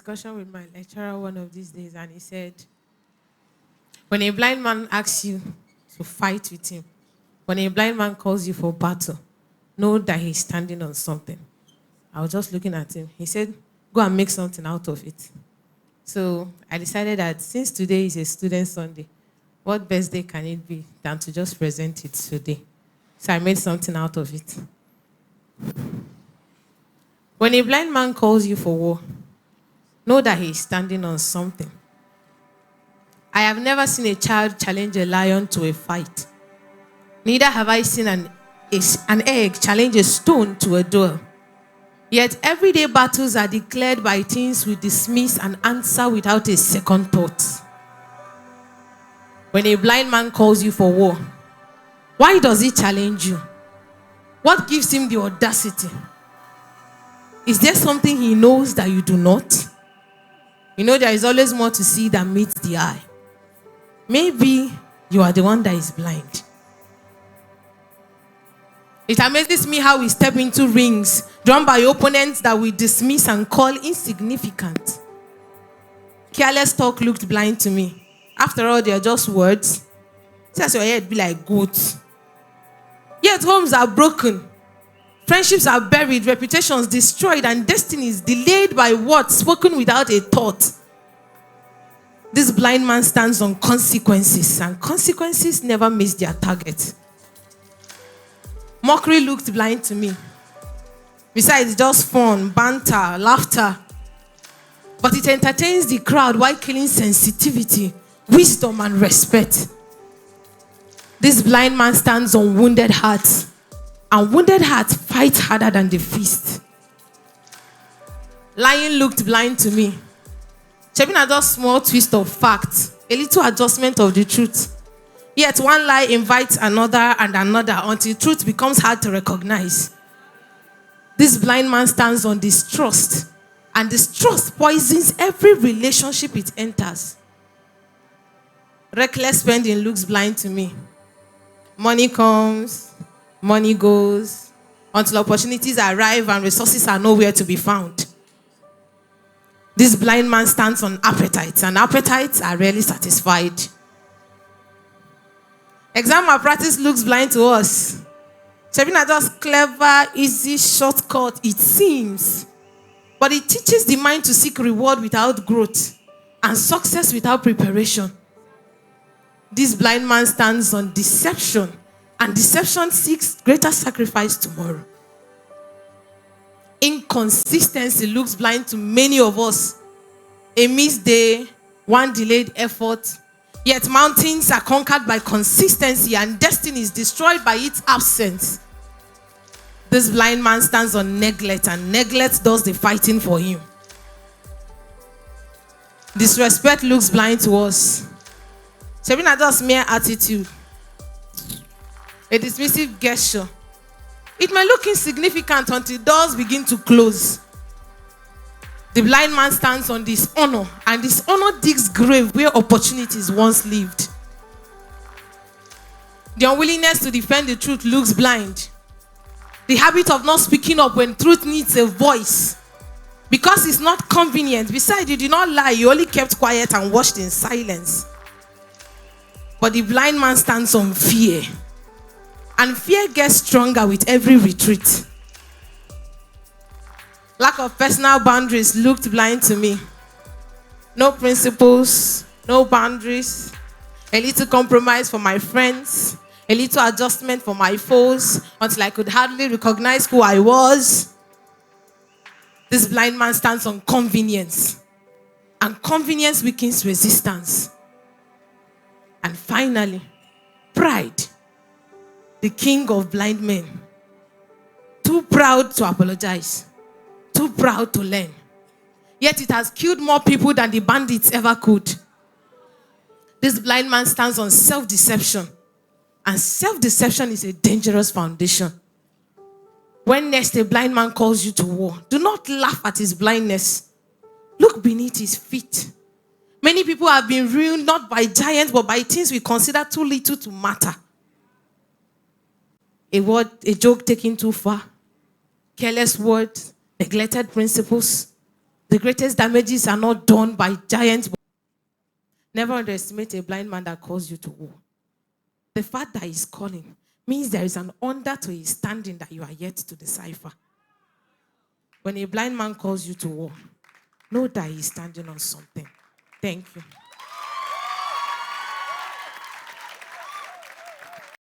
discussion with my lecturer one of these days, and he said, when a blind man asks you to fight with him, when a blind man calls you for battle, know that he's standing on something. I was just looking at him. He said, go and make something out of it. So I decided that since today is a student Sunday, what best day can it be than to just present it today? So I made something out of it. When a blind man calls you for war, know that he is standing on something. I have never seen a child challenge a lion to a fight. Neither have I seen an egg challenge a stone to a duel. Yet everyday battles are declared by teens we dismiss and answer without a second thought. When a blind man calls you for war, why does he challenge you? What gives him the audacity? Is there something he knows that you do not? You know, there is always more to see than meets the eye. Maybe you are the one that is blind. It amazes me how we step into rings drawn by opponents that we dismiss and call insignificant. Careless talk looked blind to me. After all, they are just words. Says your head be like goats. Yet homes are broken. Friendships are buried, reputations destroyed, and destinies delayed by words spoken without a thought. This blind man stands on consequences, and consequences never miss their target. Mockery looked blind to me. Besides just fun, banter, laughter. But it entertains the crowd while killing sensitivity, wisdom, and respect. This blind man stands on wounded hearts. And wounded hearts fight harder than the fist. Lying looked blind to me. Chebina just small twist of fact, a little adjustment of the truth. Yet one lie invites another and another until truth becomes hard to recognize. This blind man stands on distrust, and distrust poisons every relationship it enters. Reckless spending looks blind to me. Money comes, money goes, until opportunities arrive and resources are nowhere to be found. This blind man stands on appetites, and appetites are rarely satisfied. Exam malpractice looks blind to us. Sabina just clever, easy, shortcut, it seems. But it teaches the mind to seek reward without growth and success without preparation. This blind man stands on deception, and deception seeks greater sacrifice tomorrow. Inconsistency looks blind to many of us. A missed day, one delayed effort. Yet mountains are conquered by consistency, and destiny is destroyed by its absence. This blind man stands on neglect, and neglect does the fighting for him. Disrespect looks blind to us. Sabina just mere attitude. A dismissive gesture. It may look insignificant until doors begin to close. The blind man stands on dishonor, and dishonor digs grave where opportunities once lived. The unwillingness to defend the truth looks blind. The habit of not speaking up when truth needs a voice. Because it's not convenient. Besides, you did not lie, you only kept quiet and watched in silence. But the blind man stands on fear. And fear gets stronger with every retreat. Lack of personal boundaries looked blind to me. No principles, no boundaries. A little compromise for my friends. A little adjustment for my foes until I could hardly recognize who I was. This blind man stands on convenience. And convenience weakens resistance. And finally, pride. The king of blind men. Too proud to apologize. Too proud to learn. Yet it has killed more people than the bandits ever could. This blind man stands on self-deception. And self-deception is a dangerous foundation. When next a blind man calls you to war, do not laugh at his blindness. Look beneath his feet. Many people have been ruined not by giants, but by things we consider too little to matter. A joke taken too far. Careless words. Neglected principles. The greatest damages are not done by giants. Never underestimate a blind man that calls you to war. The fact that he's calling means there is an under to his standing that you are yet to decipher. When a blind man calls you to war, know that he's standing on something. Thank you.